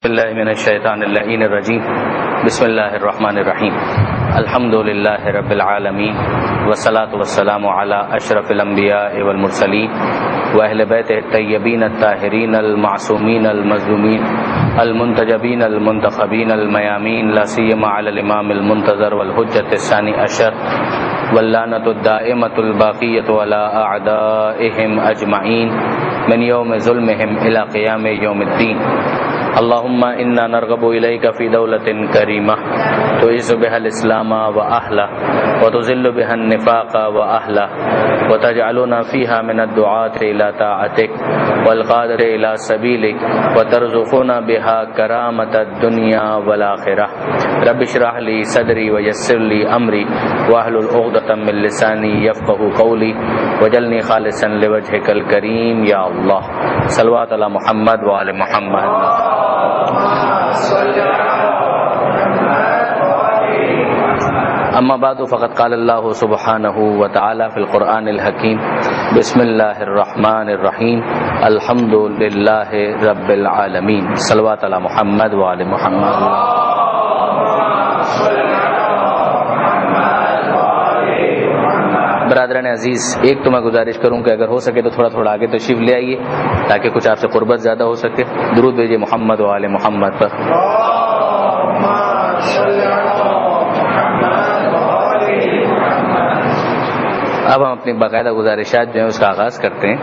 بالله من الشيطان اللعين الرجيم بسم الله الرحمن الرحيم الحمد لله رب العالمين والصلاة والسلام على أشرف الأنبياء والمرسلين وأهل بيته الطيبين الطاهرين المعصومين المظلومين المنتجبين المنتخبين الميامين لا سيما على الإمام المنتظر والحجة الثاني عشر واللعنة الدائمة الباقية على أعدائهم أجمعين من يوم ظلمهم إلى قيام يوم الدين. اللهم إنا نرغب إليك في دولة كريمة تعز بها الإسلام وأهله وتذل بها النفاق وأهله وتجعلنا فيها من الدعاة إلى طاعتك والقادر إلى سبيلك وترزقنا بها كرامة الدنيا والآخرة. رب اشرح لي صدري ويسر لي أمري واحلل عقدة من لساني يفقهوا قولي واجعلني خالصا لوجهك الكريم يا الله. صلوات على محمد وآل محمد. اما بعد فقد قال الله سبحانه وتعالى في القرآن الحكيم بسم الله الرحمن الرحيم الحمد لله رب العالمين. صلوات على محمد وآل محمد. برادران عزیز، ایک تو میں گزارش کروں کہ اگر ہو سکے تو تھوڑا تھوڑا آگے تشریف لے آئیے تاکہ کچھ آپ سے قربت زیادہ ہو سکے. درود بھیجیے محمد و آل محمد پر. اب ہم اپنی باقاعدہ گزارشات جو ہیں اس کا آغاز کرتے ہیں.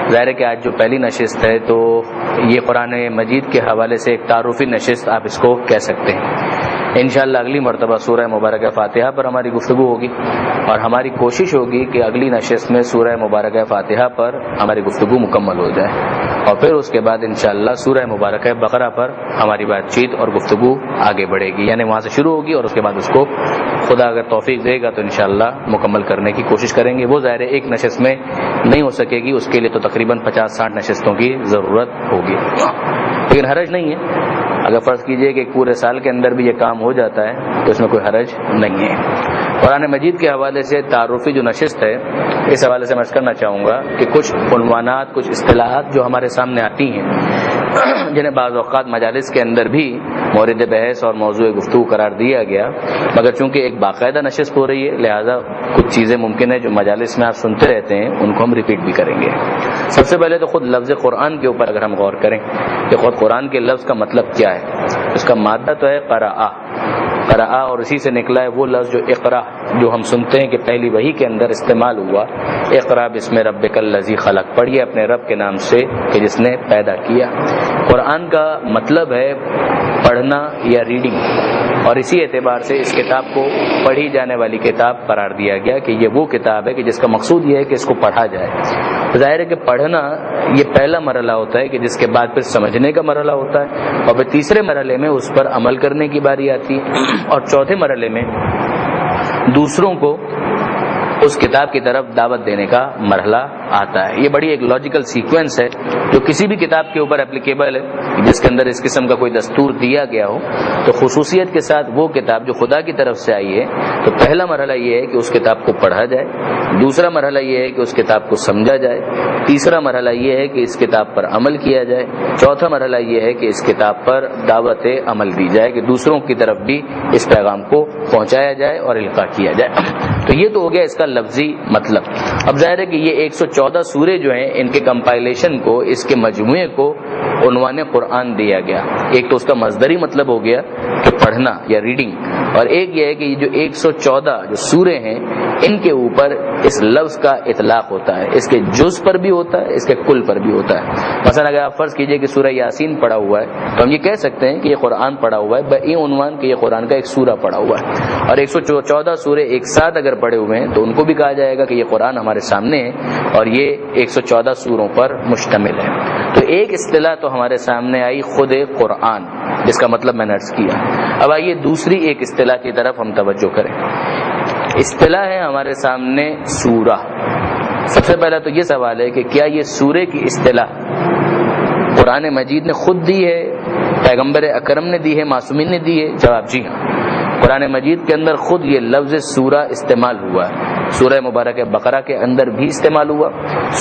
ظاہر ہے کہ آج جو پہلی نشست ہے تو یہ قرآن مجید کے حوالے سے ایک تعارفی نشست آپ اس کو کہہ سکتے ہیں. انشاءاللہ اگلی مرتبہ سورہ مبارکہ فاتحہ پر ہماری گفتگو ہوگی اور ہماری کوشش ہوگی کہ اگلی نشست میں سورہ مبارکہ فاتحہ پر ہماری گفتگو مکمل ہو جائے اور پھر اس کے بعد انشاءاللہ سورہ مبارکہ بقرہ پر ہماری بات چیت اور گفتگو آگے بڑھے گی. یعنی وہاں سے شروع ہوگی اور اس کے بعد اس کو خدا اگر توفیق دے گا تو انشاءاللہ مکمل کرنے کی کوشش کریں گے. وہ ظاہر ہے ایک نشست میں نہیں ہو سکے گی، اس کے لیے تو تقریباً 50-60 نشستوں کی ضرورت ہوگی، لیکن حرج نہیں ہے. اگر فرض کیجئے کہ پورے سال کے اندر بھی یہ کام ہو جاتا ہے تو اس میں کوئی حرج نہیں ہے. قرآن مجید کے حوالے سے تعارفی جو نشست ہے اس حوالے سے میں کرنا چاہوں گا کہ کچھ عنوانات، کچھ اصطلاحات جو ہمارے سامنے آتی ہیں جنہیں بعض اوقات مجالس کے اندر بھی مورد بحث اور موضوع گفتگو قرار دیا گیا، مگر چونکہ ایک باقاعدہ نشست ہو رہی ہے لہذا کچھ چیزیں ممکن ہے جو مجالس میں آپ سنتے رہتے ہیں ان کو ہم ریپیٹ بھی کریں گے. سب سے پہلے تو خود لفظ قرآن کے اوپر اگر ہم غور کریں کہ خود قرآن کے لفظ کا مطلب کیا ہے. اس کا مادہ تو ہے قرأ، اور اسی سے نکلا ہے وہ لفظ جو اقرا جو ہم سنتے ہیں کہ پہلی وحی کے اندر استعمال ہوا. اقرا بسم ربک الذی خلق، پڑھیے اپنے رب کے نام سے کہ جس نے پیدا کیا. قرآن کا مطلب ہے پڑھنا یا ریڈنگ، اور اسی اعتبار سے اس کتاب کو پڑھی جانے والی کتاب قرار دیا گیا کہ یہ وہ کتاب ہے کہ جس کا مقصود یہ ہے کہ اس کو پڑھا جائے. ظاہر ہے کہ پڑھنا یہ پہلا مرحلہ ہوتا ہے کہ جس کے بعد پھر سمجھنے کا مرحلہ ہوتا ہے اور پھر تیسرے مرحلے میں اس پر عمل کرنے کی باری آتی ہے اور چوتھے مرحلے میں دوسروں کو اس کتاب کی طرف دعوت دینے کا مرحلہ آتا ہے. یہ بڑی ایک لاجیکل سیکوینس ہے جو کسی بھی کتاب کے اوپر اپلیکیبل ہے جس کے اندر اس قسم کا کوئی دستور دیا گیا ہو. تو خصوصیت کے ساتھ وہ کتاب جو خدا کی طرف سے آئی ہے تو پہلا مرحلہ یہ ہے کہ اس کتاب کو پڑھا جائے، دوسرا مرحلہ یہ ہے کہ اس کتاب کو سمجھا جائے، تیسرا مرحلہ یہ ہے کہ اس کتاب پر عمل کیا جائے، چوتھا مرحلہ یہ ہے کہ اس کتاب پر دعوت عمل دی جائے کہ دوسروں کی طرف بھی اس پیغام کو پہنچایا جائے اور القاء کیا جائے. تو یہ تو ہو گیا اس کا لفظی مطلب. اب ظاہر ہے کہ یہ 114 سورے جو ہیں ان کے کمپائلیشن کو، اس کے مجموعے کو عنوان قرآن دیا گیا. ایک تو اس کا مصدری مطلب ہو گیا کہ پڑھنا یا ریڈنگ، اور ایک یہ ہے کہ یہ جو 114 جو سورے ہیں ان کے اوپر اس لفظ کا اطلاق ہوتا ہے. اس کے جز پر بھی ہوتا ہے، اس کے کل پر بھی ہوتا ہے. مثلا اگر آپ فرض کیجئے کہ سورہ یاسین پڑھا ہوا ہے تو ہم یہ کہہ سکتے ہیں کہ یہ قرآن پڑھا ہوا ہے بہ عنوان کہ یہ قرآن کا ایک سورہ پڑھا ہوا ہے. اور 114 سورے ایک ساتھ اگر پڑھے ہوئے ہیں تو ان کو بھی کہا جائے گا کہ یہ قرآن ہمارے سامنے ہے اور یہ 114 سوروں پر مشتمل ہے. تو ایک اصطلاح تو ہمارے سامنے آئی خود قرآن، جس کا مطلب میں نے عرض کیا. اب آئیے دوسری ایک اصطلاح کی طرف ہم توجہ کریں. اصطلاح ہے ہمارے سامنے سورہ. سب سے پہلا تو یہ سوال ہے کہ کیا یہ سورے کی اصطلاح قرآن مجید نے خود دی ہے، پیغمبر اکرم نے دی ہے، معصومین نے دی ہے؟ جواب جی ہاں. قرآن مجید کے اندر خود یہ لفظ سورہ استعمال ہوا ہے. سورہ مبارکہ بقرہ کے اندر بھی استعمال ہوا,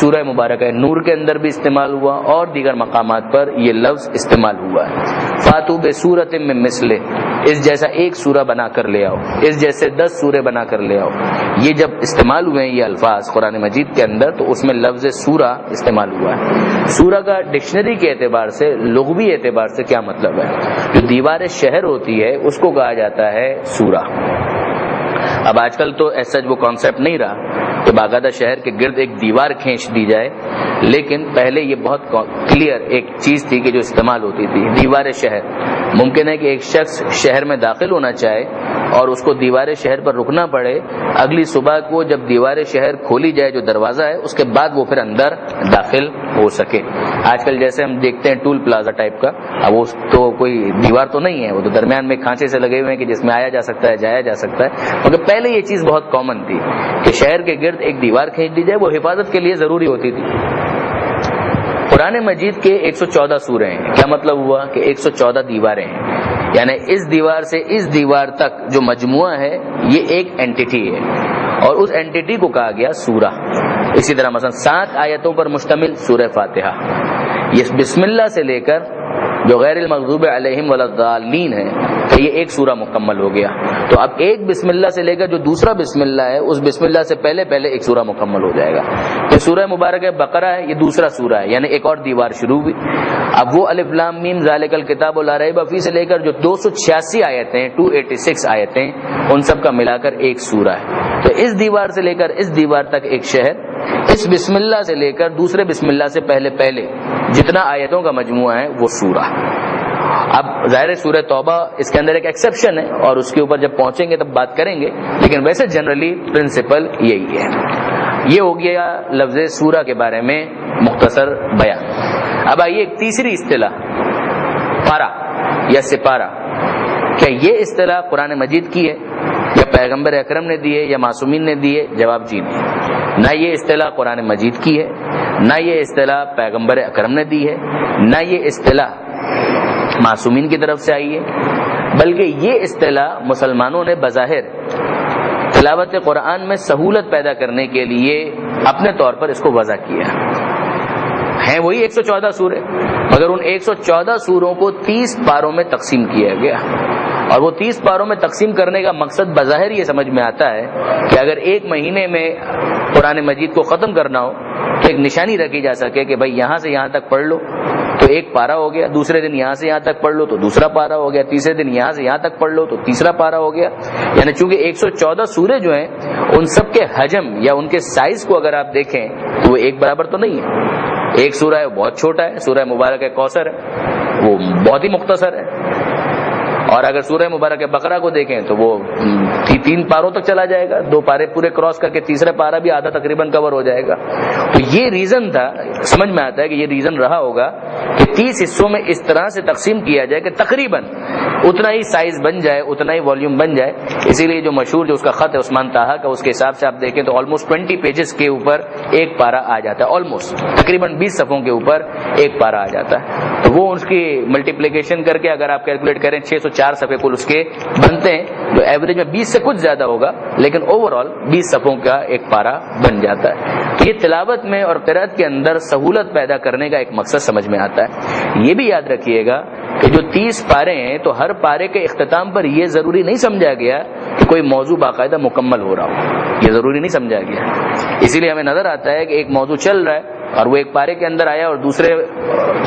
سورہ مبارکہ نور کے اندر بھی استعمال ہوا, اور دیگر مقامات پر یہ لفظ استعمال ہوا ہے. فاتو بسورۃ من مثلہ, اس جیسا ایک سورہ بنا کر لے آؤ, اس جیسے 10 سورے بنا کر لے آؤ. یہ جب استعمال ہوئے ہیں یہ الفاظ قرآن مجید کے اندر, تو اس میں لفظ سورہ استعمال ہوا ہے. سورہ کا ڈکشنری کے اعتبار سے, لغوی اعتبار سے کیا مطلب ہے؟ جو دیوار شہر ہوتی ہے اس کو کہا جاتا ہے سورہ. اب آج کل تو ایسا وہ کانسیپٹ نہیں رہا کہ باقاعدہ شہر کے گرد ایک دیوار کھینچ دی جائے, لیکن پہلے یہ بہت کلیئر ایک چیز تھی کہ جو استعمال ہوتی تھی, دیوار شہر. ممکن ہے کہ ایک شخص شہر میں داخل ہونا چاہے اور اس کو دیوار شہر پر رکنا پڑے, اگلی صبح کو جب دیوار شہر کھولی جائے جو دروازہ ہے اس کے بعد وہ پھر اندر داخل ہو سکے. آج کل جیسے ہم دیکھتے ہیں ٹول پلازا ٹائپ کا, اب وہ تو کوئی دیوار تو نہیں ہے, وہ تو درمیان میں کھانچے سے لگے ہوئے ہیں کہ جس میں آیا جا سکتا ہے جایا جا سکتا ہے. مگر پہلے یہ چیز بہت کامن تھی کہ شہر کے گرد ایک دیوار کھینچ دی جائے, وہ حفاظت کے لیے ضروری ہوتی تھی. قرآن مجید کے 114 سورے ہیں. کیا مطلب ہوا کہ 114 دیواریں ہیں, یعنی اس دیوار سے اس دیوار تک جو مجموعہ ہے یہ ایک اینٹیٹی ہے, اور اس اینٹیٹی کو کہا گیا سورہ. اسی طرح مثلا 7 آیتوں پر مشتمل سورہ فاتحہ, یہ بسم اللہ سے لے کر جو غیر المغضوب علیہم ولا الضالین ہے, کہ یہ ایک سورہ مکمل ہو گیا. تو اب ایک بسم اللہ سے لے کر جو دوسرا بسم اللہ ہے, اس بسم اللہ سے پہلے ایک سورہ مکمل ہو جائے گا. تو سورہ مبارکہ بقرہ ہے, یہ دوسرا سورہ ہے, یعنی ایک اور دیوار شروع ہوئی. اب وہ الف لام میم ذالک الکتاب لا ریب فیہ سے لے کر جو 286 آیتیں 286 آیتیں, ان سب کا ملا کر ایک سورہ ہے. تو اس دیوار سے لے کر اس دیوار تک ایک شہر, اس بسم اللہ سے لے کر دوسرے بسم اللہ سے پہلے جتنا آیتوں کا مجموعہ ہے وہ سورہ. اب ظاہر سورہ توبہ اس کے اندر ایک ایکسیپشن ہے, اور اس کے اوپر جب پہنچیں گے تب بات کریں گے, لیکن ویسے جنرلی پرنسپل یہی ہے. یہ ہو گیا لفظ سورہ کے بارے میں مختصر بیان. اب آئیے ایک تیسری اصطلاح, پارا یا سپارہ. کیا یہ اصطلاح قرآن مجید کی ہے, یا پیغمبر اکرم نے دی ہے, یا معصومین نے دی ہے؟ جواب جی نہیں. نہ یہ اصطلاح قرآن مجید کی ہے, نہ یہ اصطلاح پیغمبر اکرم نے دی ہے, نہ یہ اصطلاح معصومین کی طرف سے آئی ہے, بلکہ یہ اصطلاح مسلمانوں نے بظاہر تلاوت قرآن میں سہولت پیدا کرنے کے لیے اپنے طور پر اس کو وضع کیا. ہیں وہی 114 سورے, مگر ان 114 سوروں کو 30 پاروں میں تقسیم کیا گیا. اور وہ 30 پاروں میں تقسیم کرنے کا مقصد بظاہر یہ سمجھ میں آتا ہے کہ اگر ایک مہینے میں قرآن مجید کو ختم کرنا ہو تو ایک نشانی رکھی جا سکے کہ بھائی یہاں سے یہاں تک پڑھ لو تو ایک پارا ہو گیا, دوسرے دن یہاں سے یہاں تک پڑھ لو تو دوسرا پارا ہو گیا, تیسرے دن یہاں سے یہاں تک پڑھ لو تو تیسرا پارا ہو گیا. یعنی چونکہ 114 سورے جو ہیں ان سب کے حجم یا ان کے سائز کو اگر آپ دیکھیں تو وہ ایک برابر تو نہیں ہے. ایک سورہ ہے وہ بہت چھوٹا ہے, سورہ مبارکہ کوثر ہے وہ بہت ہی مختصر ہے, اور اگر سورہ مبارکہ بقرہ کو دیکھیں تو وہ 3 پاروں تک چلا جائے گا, 2 پارے پورے کراس کر کے تیسرا پارا بھی آدھا تقریباً کور ہو جائے گا. تو یہ ریزن تھا, سمجھ میں آتا ہے کہ یہ ریزن رہا ہوگا کہ 30 حصوں میں اس طرح سے تقسیم کیا جائے کہ تقریباً اتنا ہی سائز بن جائے, اتنا ہی والیوم بن جائے. اسی لیے جو مشہور جو اس کا خط ہے عثمان طاہا کا, اس کے حساب سے آپ دیکھیں تو آلموسٹ 20 پیجز کے اوپر ایک پارا آ جاتا ہے, آلموسٹ تقریباً 20 صفحوں کے اوپر ایک پارا آ جاتا ہے. تو وہ اس کی ملٹیپلیکیشن کر کے اگر آپ کیلکولیٹ کریں 604 صفحے کل اس کے بنتے ہیں, جو ایوریج میں 20 سے کچھ زیادہ ہوگا, لیکن اوور آل 20 صفحوں کا ایک پارا بن جاتا ہے. یہ تلاوت میں اور قرأت کے اندر سہولت پیدا کرنے کا ایک مقصد سمجھ میں آتا ہے. یہ بھی یاد رکھیے گا کہ جو 30 پارے ہیں تو ہر پارے کے اختتام پر یہ ضروری نہیں سمجھا گیا کہ کوئی موضوع باقاعدہ مکمل ہو رہا ہو, یہ ضروری نہیں سمجھا گیا. اسی لیے ہمیں نظر آتا ہے کہ ایک موضوع چل رہا ہے اور وہ ایک پارے کے اندر آیا اور دوسرے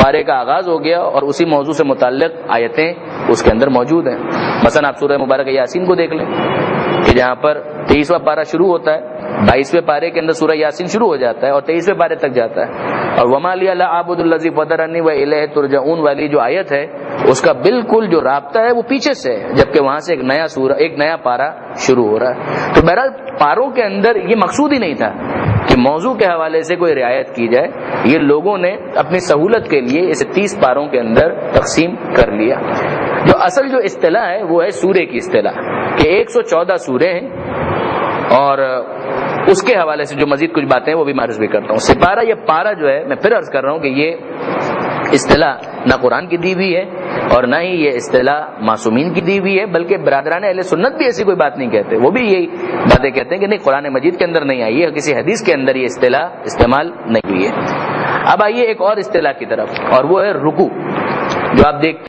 پارے کا آغاز ہو گیا اور اسی موضوع سے متعلق آیتیں اس کے اندر موجود ہیں. مثلا آپ سورہ مبارکہ یاسین کو دیکھ لیں کہ جہاں پر 23واں پارہ شروع ہوتا ہے, 22ویں پارے کے اندر سورہ یاسین شروع ہو جاتا ہے اور 23ویں پارے تک جاتا ہے. اور وما لی لا اعبد الذی فطرنی والیہ ترجعون والی جو آیت ہے اس کا بالکل جو رابطہ ہے وہ پیچھے سے ہے, جبکہ وہاں سے ایک نیا پارا شروع ہو رہا ہے. تو بہرحال پاروں کے اندر یہ مقصود ہی نہیں تھا کہ موضوع کے حوالے سے کوئی رعایت کی جائے, یہ لوگوں نے اپنی سہولت کے لیے اسے 30 پاروں کے اندر تقسیم کر لیا. جو اصل جو اصطلاح ہے وہ ہے سورے کی اصطلاح کہ 114 سورے ہیں, اور اس کے حوالے سے جو مزید کچھ باتیں ہیں وہ بھی معرض بھی کرتا ہوں. سپارہ یا پارا جو ہے, میں پھر عرض کر رہا ہوں کہ یہ اصطلاح نہ قرآن کی دی ہوئی ہے اور نہ ہی یہ اصطلاح معصومین کی دی ہوئی ہے، بلکہ برادران اہل سنت بھی ایسی کوئی بات نہیں کہتے، وہ بھی یہی باتیں کہتے ہیں کہ نہیں قرآن مجید کے اندر نہیں آئی ہے، کسی حدیث کے اندر یہ اصطلاح استعمال نہیں ہوئی ہے۔ اب آئیے ایک اور اصطلاح کی طرف، اور وہ ہے رکوع، جو آپ دیکھتے